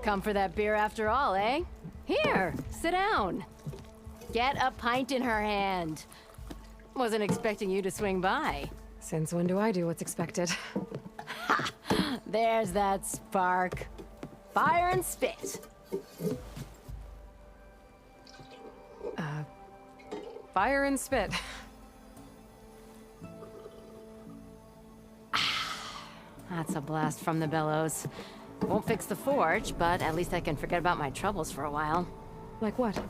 Come for that beer after all, eh? Here, sit down. Get a pint in her hand. Wasn't expecting you to swing by. Since when do I do what's expected? Ha! There's that spark. Fire and spit. Fire and spit. That's a blast from the bellows. Won't fix the forge, but at least I can forget about my troubles for a while. Like what?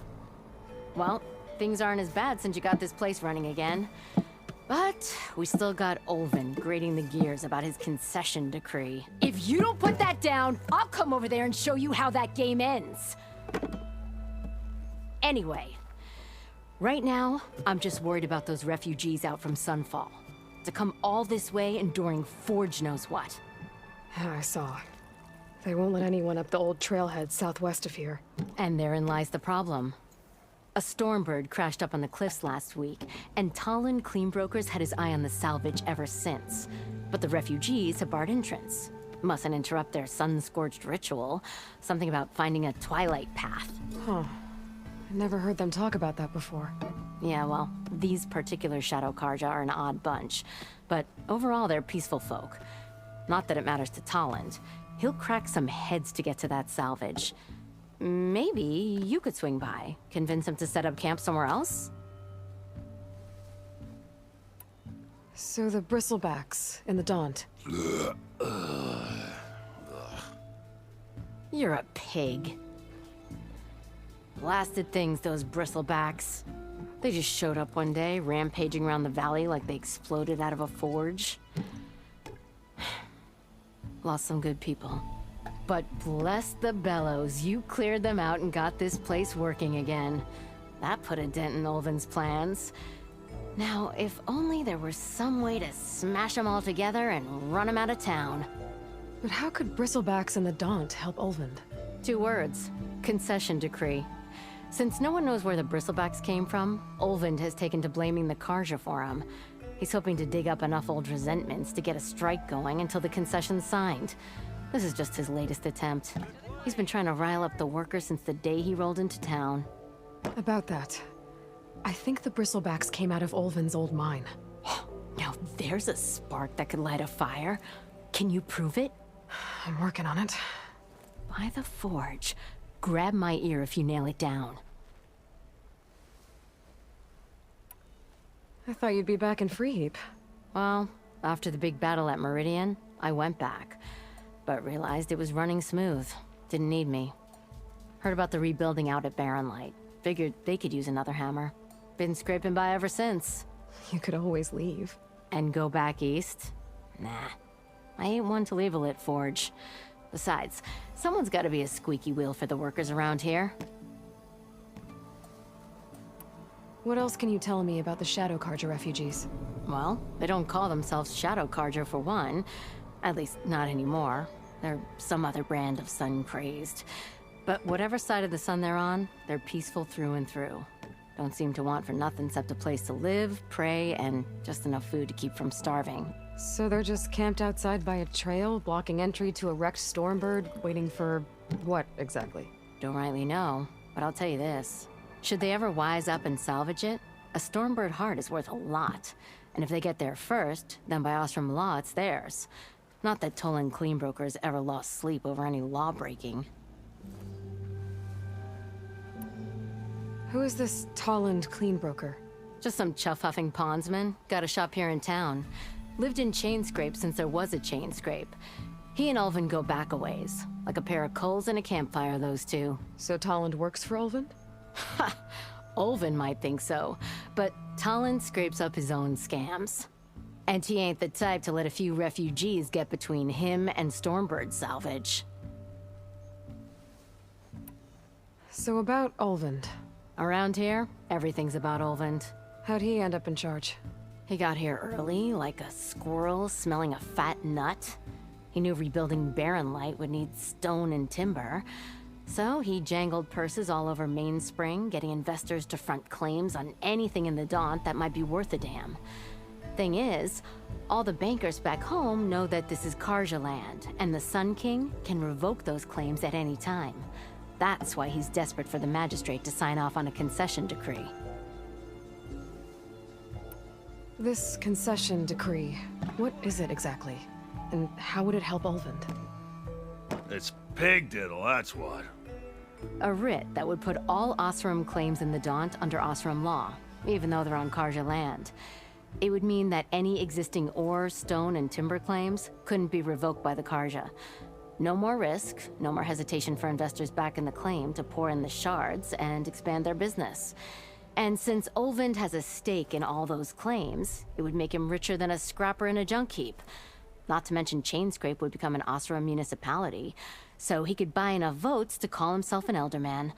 Well, things aren't as bad since you got this place running again. But we still got Olvin grating the gears about his concession decree. If you don't put that down, I'll come over there and show you how that game ends. Anyway, right now, I'm just worried about those refugees out from Sunfall. To come all this way enduring Forge knows what. Yeah, I saw. They won't let anyone up the old trailhead southwest of here. And therein lies the problem. A Stormbird crashed up on the cliffs last week, and Talon Cleanbrokers had his eye on the salvage ever since. But the refugees have barred entrance. Mustn't interrupt their sun-scorched ritual. Something about finding a twilight path. Huh. I never heard them talk about that before. Yeah, well, these particular Shadow Karja are an odd bunch. But overall, they're peaceful folk. Not that it matters to Talon. He'll crack some heads to get to that salvage. Maybe you could swing by, convince him to set up camp somewhere else? So the bristlebacks in the Daunt. You're a pig. Blasted things, those bristlebacks. They just showed up one day, rampaging around the valley like they exploded out of a forge. Lost some good people. But bless the bellows, you cleared them out and got this place working again. That put a dent in Olvin's plans. Now, if only there were some way to smash them all together and run them out of town. But how could bristlebacks in the Daunt help Olvind? 2 words. Concession decree. Since no one knows where the bristlebacks came from, Olvind has taken to blaming the Karja for them. He's hoping to dig up enough old resentments to get a strike going until the concession's signed. This is just his latest attempt. He's been trying to rile up the workers since the day he rolled into town. About that, I think the bristlebacks came out of Olvin's old mine. Now there's a spark that could light a fire. Can you prove it? I'm working on it. By the forge. Grab my ear if you nail it down. I thought you'd be back in Freeheap. Well, after the big battle at Meridian, I went back. But realized it was running smooth. Didn't need me. Heard about the rebuilding out at Barren Light. Figured they could use another hammer. Been scraping by ever since. You could always leave. And go back east? Nah. I ain't one to leave a lit forge. Besides, someone's gotta be a squeaky wheel for the workers around here. What else can you tell me about the Shadow Karja refugees? Well, they don't call themselves Shadow Karja for one. At least, not anymore. They're some other brand of sun-crazed. But whatever side of the sun they're on, they're peaceful through and through. Don't seem to want for nothing except a place to live, pray, and just enough food to keep from starving. So they're just camped outside by a trail, blocking entry to a wrecked Stormbird, waiting for what, exactly? Don't rightly know, but I'll tell you this. Should they ever wise up and salvage it, a Stormbird heart is worth a lot. And if they get there first, then by Ostrom law, it's theirs. Not that Tolan Cleanbrokers ever lost sleep over any law-breaking. Who is this Talland Cleanbroker? Just some chuff-huffing pondsman. Got a shop here in town. Lived in Chainscrape since there was a Chainscrape. He and Ulvin go back a ways. Like a pair of coals and a campfire, those two. So Talland works for Ulvin? Ha! Ulvin might think so, but Talon scrapes up his own scams. And he ain't the type to let a few refugees get between him and Stormbird salvage. So about Ulvin. Around here, everything's about Ulvin. How'd he end up in charge? He got here early, like a squirrel smelling a fat nut. He knew rebuilding Barren Light would need stone and timber. So he jangled purses all over Mainspring, getting investors to front claims on anything in the Daunt that might be worth a damn. Thing is, all the bankers back home know that this is Karja land, and the Sun King can revoke those claims at any time. That's why he's desperate for the magistrate to sign off on a concession decree. This concession decree, what is it exactly? And how would it help Ulvund? It's pig diddle, that's what. A writ that would put all Osram claims in the Daunt under Osram law, even though they're on Karja land. It would mean that any existing ore, stone, and timber claims couldn't be revoked by the Karja. No more risk, no more hesitation for investors back in the claim to pour in the shards and expand their business. And since Ulvund has a stake in all those claims, it would make him richer than a scrapper in a junk heap. Not to mention Chainscrape would become an Osram municipality, so he could buy enough votes to call himself an elderman.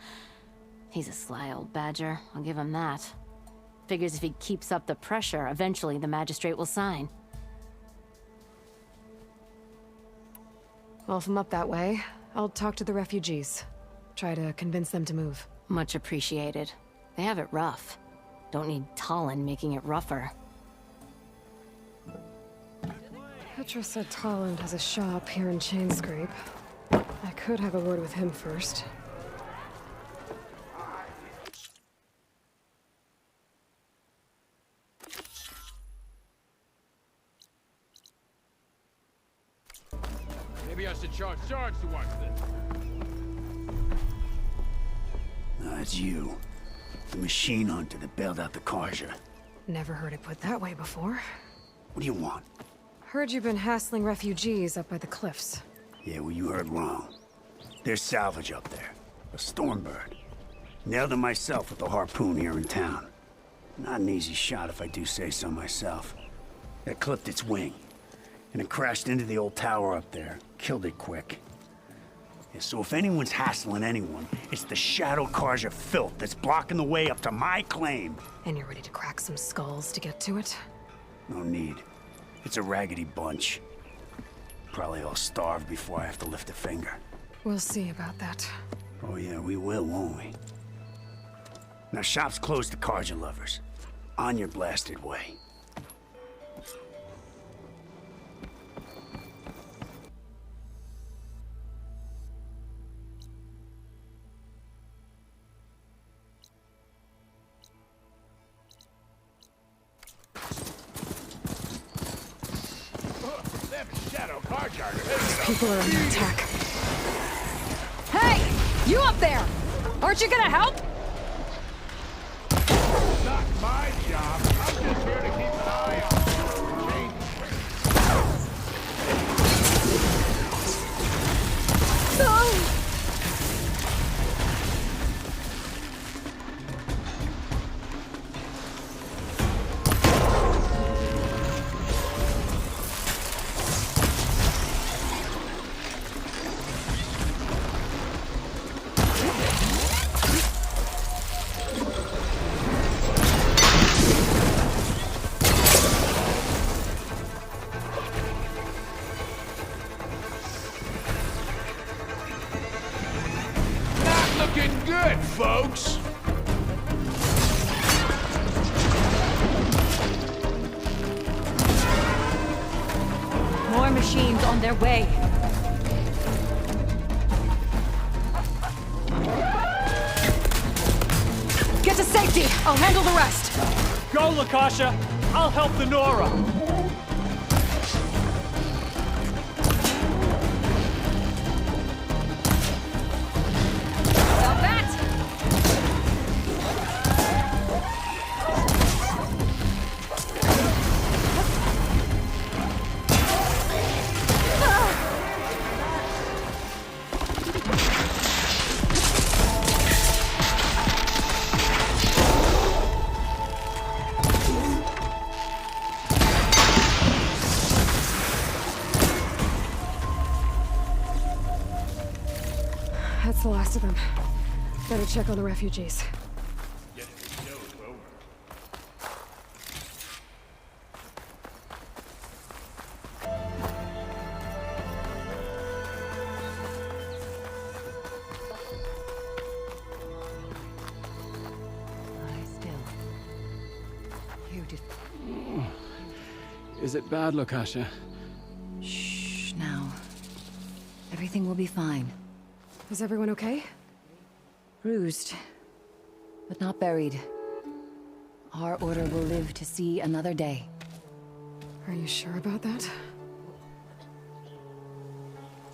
He's a sly old badger, I'll give him that. Figures if he keeps up the pressure, eventually the magistrate will sign. Well, if I'm up that way, I'll talk to the refugees. Try to convince them to move. Much appreciated. They have it rough. Don't need Talon making it rougher. Petra said Talland has a shop here in Chainscrape. I could have a word with him first. Maybe I should charge Sarge to watch this. It's you. The machine hunter that bailed out the Karja. Never heard it put that way before. What do you want? Heard you've been hassling refugees up by the cliffs. Yeah, well, you heard wrong. There's salvage up there. A Stormbird. Nailed him myself with a harpoon here in town. Not an easy shot if I do say so myself. It clipped its wing. And it crashed into the old tower up there. Killed it quick. Yeah, so if anyone's hassling anyone, it's the Shadow Karja filth that's blocking the way up to my claim. And you're ready to crack some skulls to get to it? No need. It's a raggedy bunch. Probably all starved before I have to lift a finger. We'll see about that. Oh yeah, we will, won't we? Now shop's closed to Karja lovers. On your blasted way. People are under attack. Hey! You up there! Aren't you gonna help? Not my job. I'm just here to keep an eye on change. Looking good, folks! More machines on their way. Get to safety! I'll handle the rest! Go, Lakasha! I'll help the Nora! Now that! That's the last of them. Better check on the refugees. Lie still. You did. Is it bad, Lakasha? Shh, now. Everything will be fine. Is everyone okay? Bruised, but not buried. Our order will live to see another day. Are you sure about that?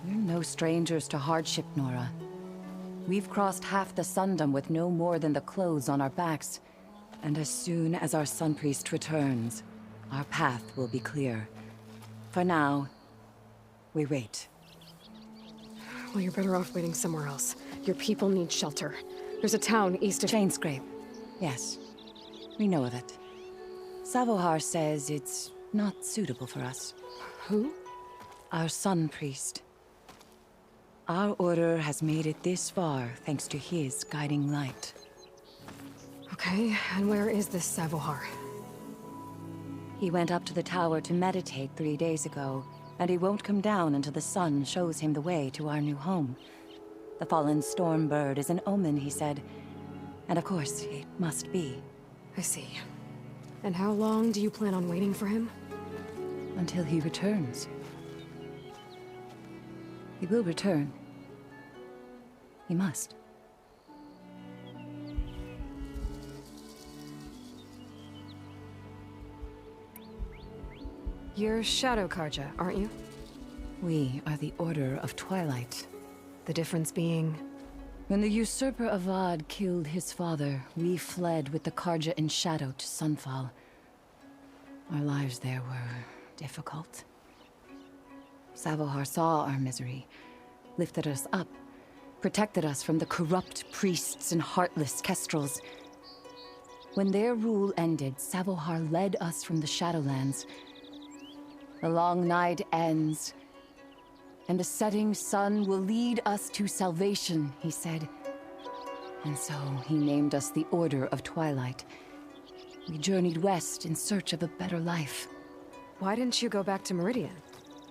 We're no strangers to hardship, Nora. We've crossed half the Sundom with no more than the clothes on our backs. And as soon as our Sun Priest returns, our path will be clear. For now, we wait. Well, you're better off waiting somewhere else. Your people need shelter. There's a town east of... Chainscrape. Yes. We know of it. Savohar says it's not suitable for us. Who? Our Sun Priest. Our order has made it this far thanks to his guiding light. Okay, and where is this Savohar? He went up to the tower to meditate 3 days ago, and he won't come down until the sun shows him the way to our new home. The fallen storm bird is an omen, he said. And of course, it must be. I see. And how long do you plan on waiting for him? Until he returns. He will return. He must. You're Shadow Karja, aren't you? We are the Order of Twilight. The difference being... When the usurper Avad killed his father, we fled with the Karja in shadow to Sunfall. Our lives there were difficult. Savohar saw our misery, lifted us up, protected us from the corrupt priests and heartless kestrels. When their rule ended, Savohar led us from the Shadowlands. The long night ends, and the setting sun will lead us to salvation, he said. And so he named us the Order of Twilight. We journeyed west in search of a better life. Why didn't you go back to Meridian?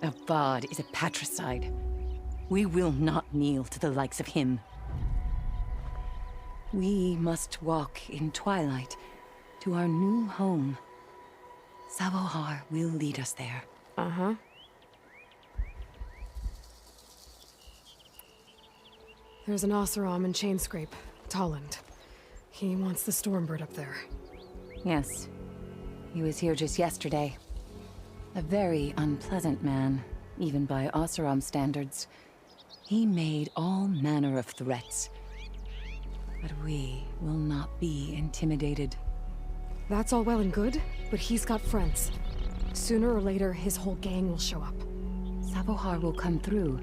Avad is a patricide. We will not kneel to the likes of him. We must walk in twilight to our new home. Savohar will lead us there. Uh-huh. There's an Oseram in Chainscrape, Tolland. He wants the Stormbird up there. Yes. He was here just yesterday. A very unpleasant man, even by Oseram standards. He made all manner of threats. But we will not be intimidated. That's all well and good, but he's got friends. Sooner or later, his whole gang will show up. Savohar will come through.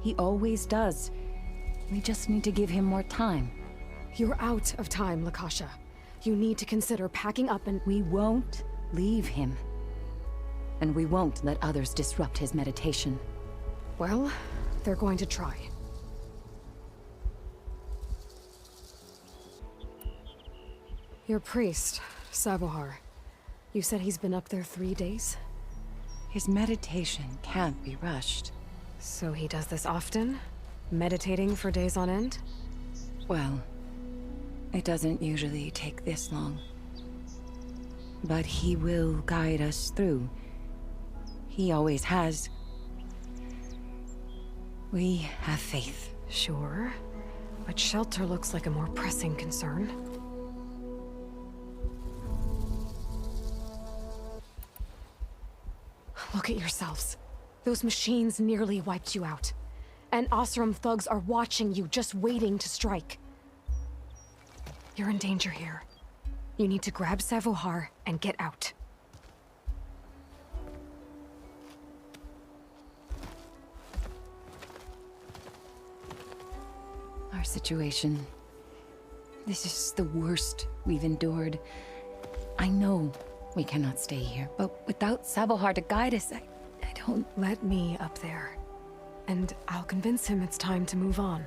He always does. We just need to give him more time. You're out of time, Lakasha. You need to consider packing up and... We won't leave him. And we won't let others disrupt his meditation. Well, they're going to try. Your priest, Savohar. You said he's been up there 3 days? His meditation can't be rushed. So he does this often? Meditating for days on end? Well, it doesn't usually take this long. But he will guide us through. He always has. We have faith. Sure. But shelter looks like a more pressing concern. Look at yourselves. Those machines nearly wiped you out. And Oseram thugs are watching you, just waiting to strike. You're in danger here. You need to grab Savohar and get out. Our situation. This is the worst we've endured. I know we cannot stay here, but without Savohar to guide us, I don't... Let me up there. And I'll convince him it's time to move on.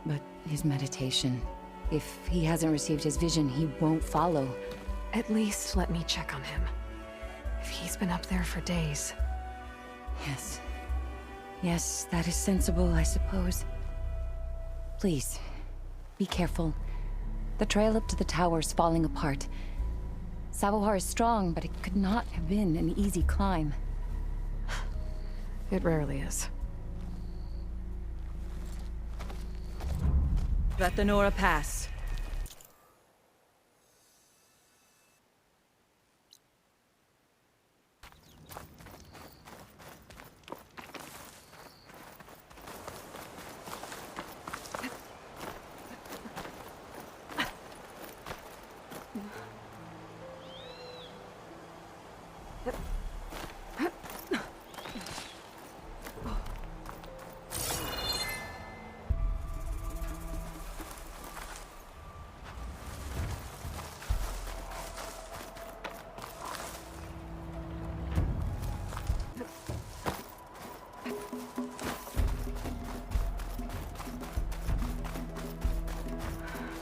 But his meditation... If he hasn't received his vision, he won't follow. At least let me check on him. If he's been up there for days. Yes. Yes, that is sensible, I suppose. Please, be careful. The trail up to the tower's falling apart. Savohar is strong, but it could not have been an easy climb. It rarely is. Let the Nora pass.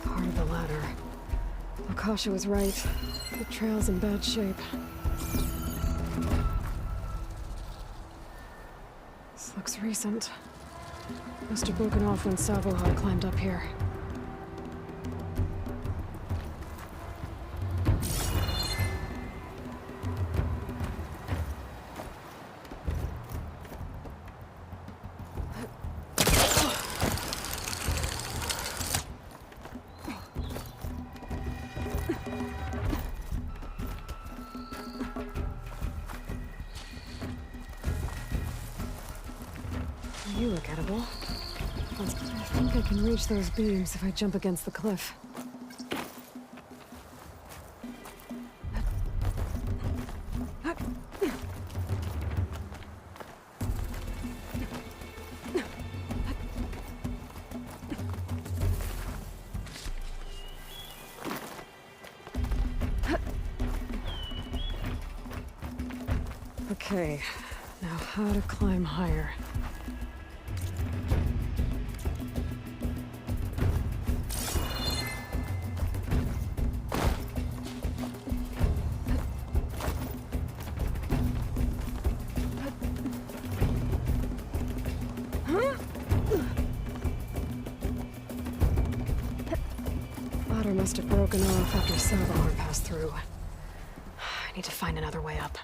Part of the ladder. Akasha was right. The trail's in bad shape. This looks recent. Must have broken off when Savohar climbed up here. You look edible. I think I can reach those beams if I jump against the cliff. Okay, now how to climb higher. Ladder must have broken off after Savohar passed through. I need to find another way up.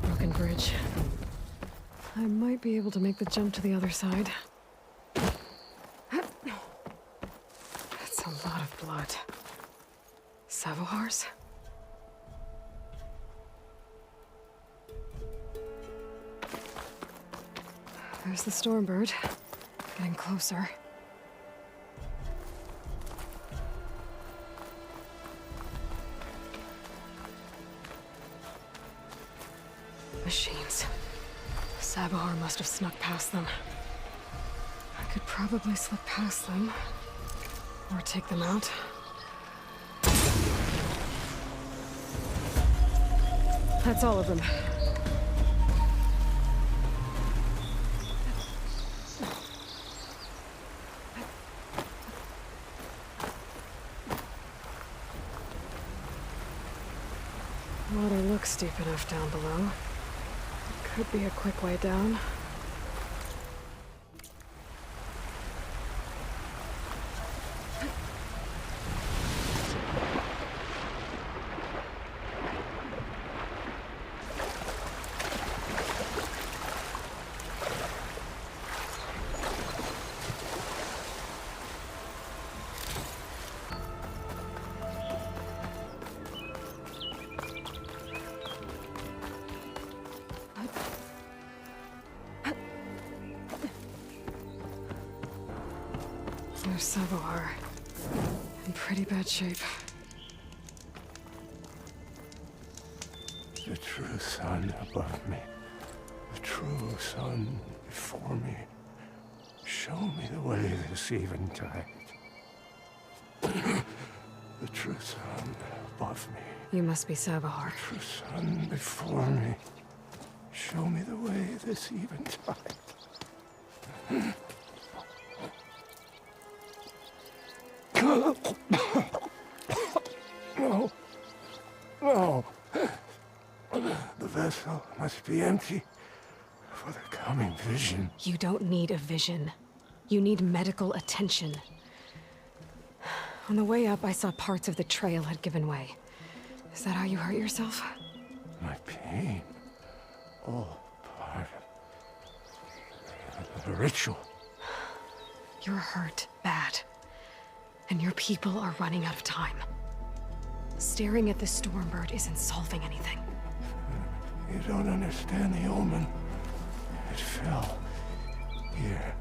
Broken bridge. I might be able to make the jump to the other side. That's a lot of blood. Savohar's? There's the Stormbird. Getting closer. Machines. Savohar must have snuck past them. I could probably slip past them. Or take them out. That's all of them. Water looks steep enough down below. Could be a quick way down. There's Savohar. In pretty bad shape. The true sun above me, the true sun before me. Show me the way this eventide. The true sun above me, You must be Savohar. the true sun before me. Show me the way this eventide. No. must be empty for the coming vision. You don't need a vision. You need medical attention. On the way up, I saw parts of the trail had given way. Is that how you hurt yourself? My pain, all part of the ritual. You're hurt bad. And your people are running out of time. Staring at the Stormbird isn't solving anything. You don't understand the omen. It fell here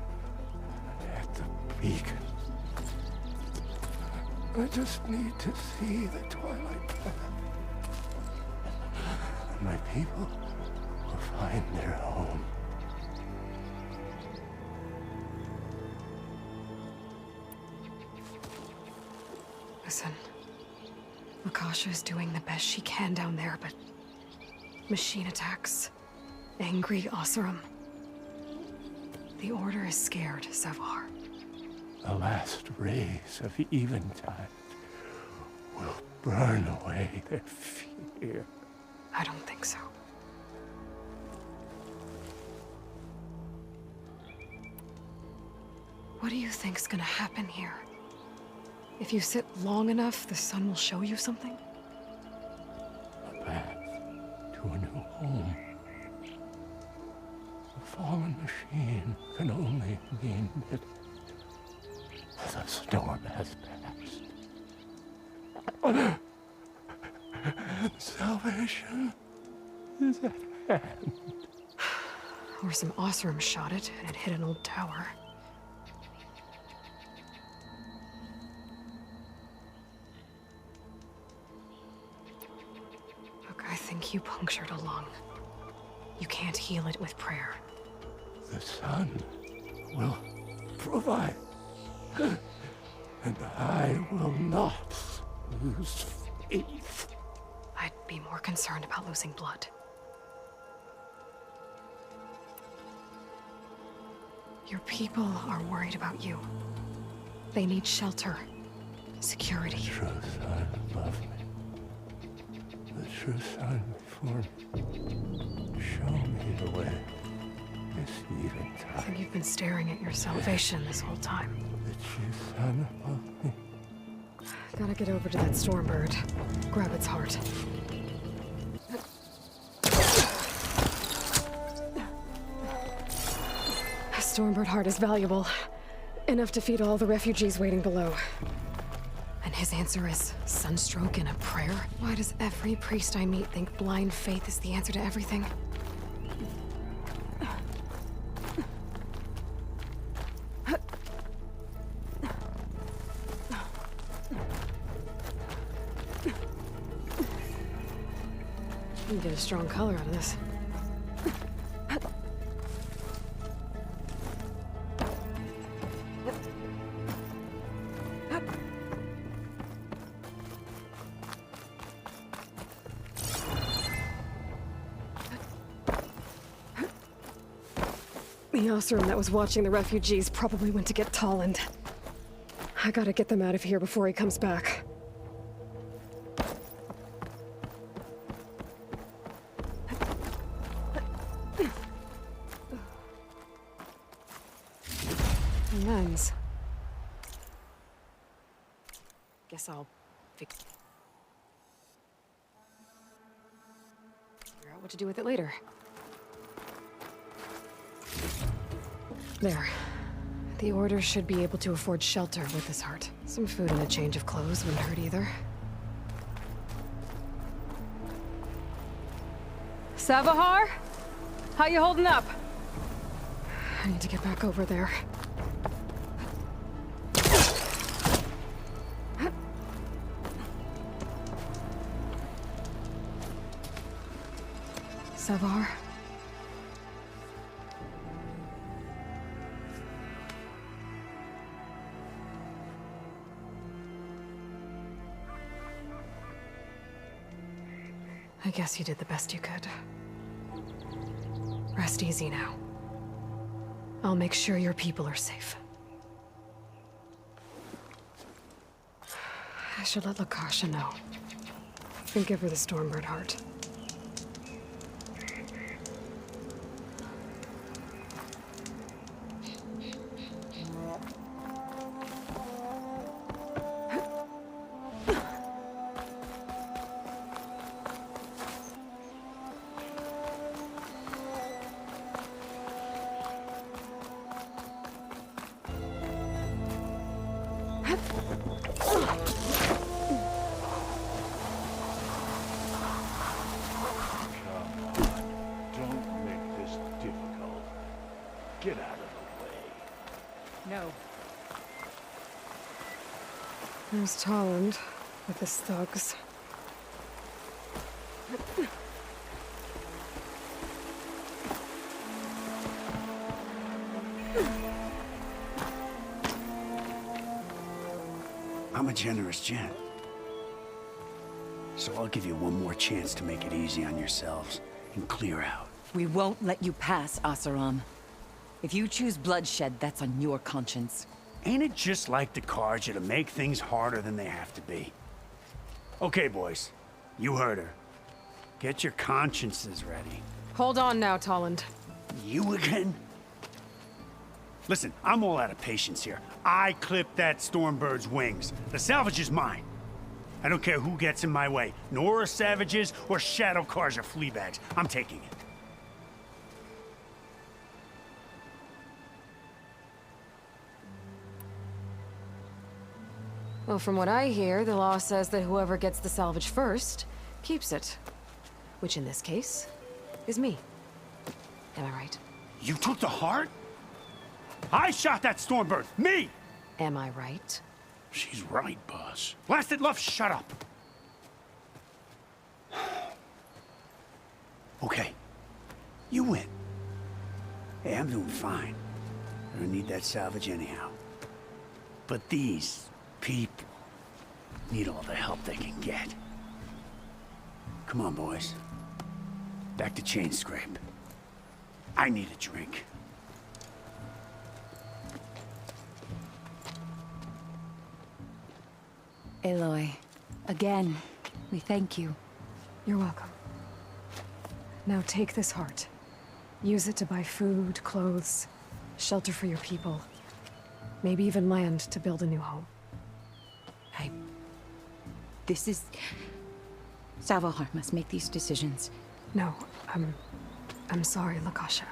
at the beacon. I just need to see the twilight path. And my people will find their home. Listen, Lakasha is doing the best she can down there, but machine attacks, angry Oseram. The Order is scared, Savar. The last rays of eventide will burn away their fear. I don't think so. What do you think's gonna happen here? If you sit long enough, the sun will show you something? A path to a new home. A fallen machine can only mean that the storm has passed. Salvation is at hand. Or some Oseram shot it, and it hit an old tower. Look, I think you punctured a lung. You can't heal it with prayer. The sun will provide. And I will not lose faith. I'd be more concerned about losing blood. Your people are worried about you. They need shelter, security. The true sun above me. The true sun before me. Show me the way. This I eventide. think you've been staring at your salvation this whole time. The true sun above me. Gotta get over to that Stormbird. Grab its heart. A Stormbird heart is valuable. Enough to feed all the refugees waiting below. And his answer is sunstroke and a prayer? Why does every priest I meet think blind faith is the answer to everything? You can get a strong color out of this. The Oseram that was watching the refugees probably went to get Tolland. I gotta get them out of here before he comes back. Lens. Guess I'll figure out what to do with it later. There. The Order should be able to afford shelter with this heart. Some food and a change of clothes wouldn't hurt either. Savahar? How you holding up? I need to get back over there. Savar? I guess you did the best you could. Rest easy now. I'll make sure your people are safe. I should let Lakasha know. And give her the Stormbird heart. Don't make this difficult. Get out of the way. No. There's Tolland with his thugs. I'm a generous gent. So I'll give you one more chance to make it easy on yourselves and clear out. We won't let you pass, Asaram. If you choose bloodshed, that's on your conscience. Ain't it just like the Karja to make things harder than they have to be? Okay, boys. You heard her. Get your consciences ready. Hold on now, Tolland. You again? Listen, I'm all out of patience here. I clipped that Stormbird's wings. The salvage is mine. I don't care who gets in my way. Nora savages or Shadow Karja fleabags. I'm taking it. Well, from what I hear, the law says that whoever gets the salvage first keeps it. Which in this case is me. Am I right? You took the heart? I shot that Stormbird! Me! Am I right? She's right, boss. Blasted love, shut up! Okay. You win. Hey, I'm doing fine. I don't need that salvage anyhow. But these people need all the help they can get. Come on, boys. Back to Chain Scrape. I need a drink. Aloy, again, we thank you. You're welcome. Now take this heart. Use it to buy food, clothes, shelter for your people. Maybe even land to build a new home. This is... Savahar must make these decisions. No, I'm sorry, Lakasha.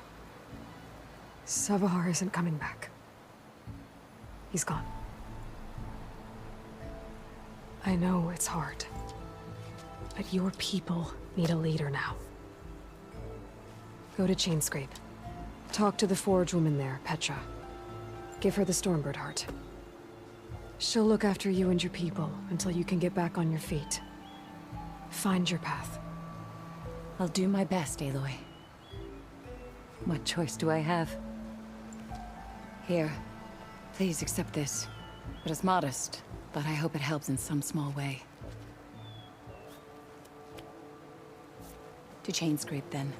Savahar isn't coming back. He's gone. I know it's hard, but your people need a leader now. Go to Chainscrape. Talk to the forge woman there, Petra. Give her the Stormbird heart. She'll look after you and your people until you can get back on your feet. Find your path. I'll do my best, Aloy. What choice do I have? Here, please accept this. It is modest, but I hope it helps in some small way. To Chainscrape, then.